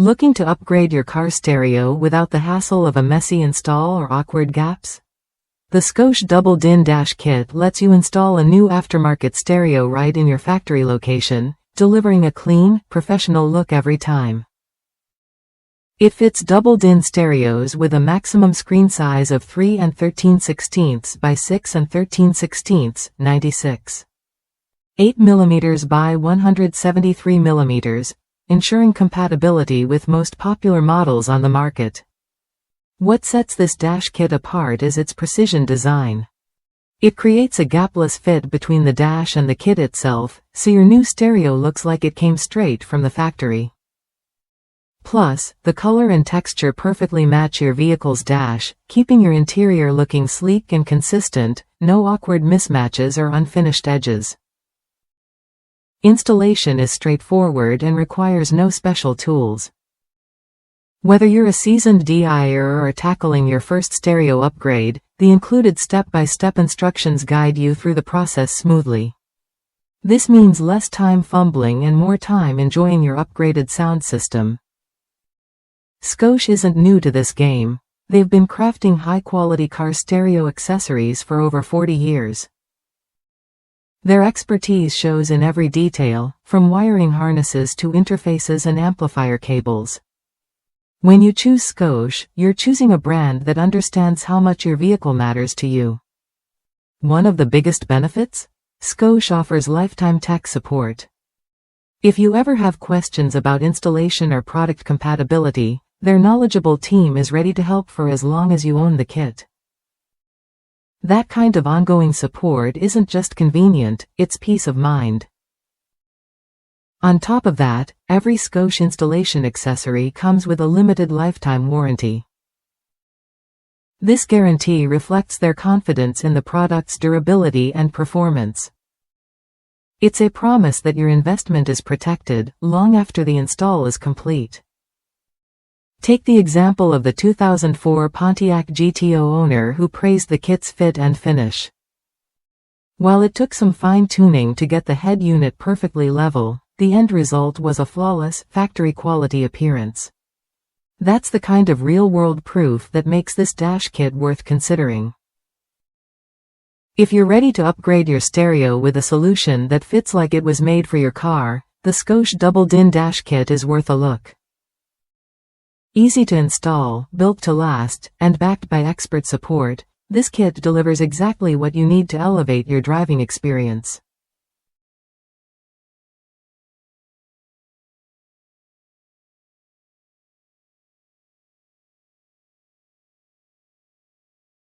Looking to upgrade your car stereo without the hassle of a messy install or awkward gaps? The Scosche Double DIN Dash Kit lets you install a new aftermarket stereo right in your factory location, delivering a clean, professional look every time. It fits double DIN stereos with a maximum screen size of 3 13/16 by 6 13/16, 96. 8 mm by 173 mm, ensuring compatibility with most popular models on the market. What sets this dash kit apart is its precision design. It creates a gapless fit between the dash and the kit itself, so your new stereo looks like it came straight from the factory. Plus, the color and texture perfectly match your vehicle's dash, keeping your interior looking sleek and consistent, no awkward mismatches or unfinished edges. Installation is straightforward and requires no special tools. Whether you're a seasoned DIYer or tackling your first stereo upgrade, the included step-by-step instructions guide you through the process smoothly. This means less time fumbling and more time enjoying your upgraded sound system. Scosche isn't new to this game. They've been crafting high-quality car stereo accessories for over 40 years. Their expertise shows in every detail, from wiring harnesses to interfaces and amplifier cables. When you choose Scosche, you're choosing a brand that understands how much your vehicle matters to you. One of the biggest benefits? Scosche offers lifetime tech support. If you ever have questions about installation or product compatibility, their knowledgeable team is ready to help for as long as you own the kit. That kind of ongoing support isn't just convenient, it's peace of mind. On top of that, every Scosche installation accessory comes with a limited lifetime warranty. This guarantee reflects their confidence in the product's durability and performance. It's a promise that your investment is protected long after the install is complete. Take the example of the 2004 Pontiac GTO owner who praised the kit's fit and finish. While it took some fine-tuning to get the head unit perfectly level, the end result was a flawless, factory-quality appearance. That's the kind of real-world proof that makes this dash kit worth considering. If you're ready to upgrade your stereo with a solution that fits like it was made for your car, the Scosche Double DIN Dash Kit is worth a look. Easy to install, built to last, and backed by expert support, this kit delivers exactly what you need to elevate your driving experience.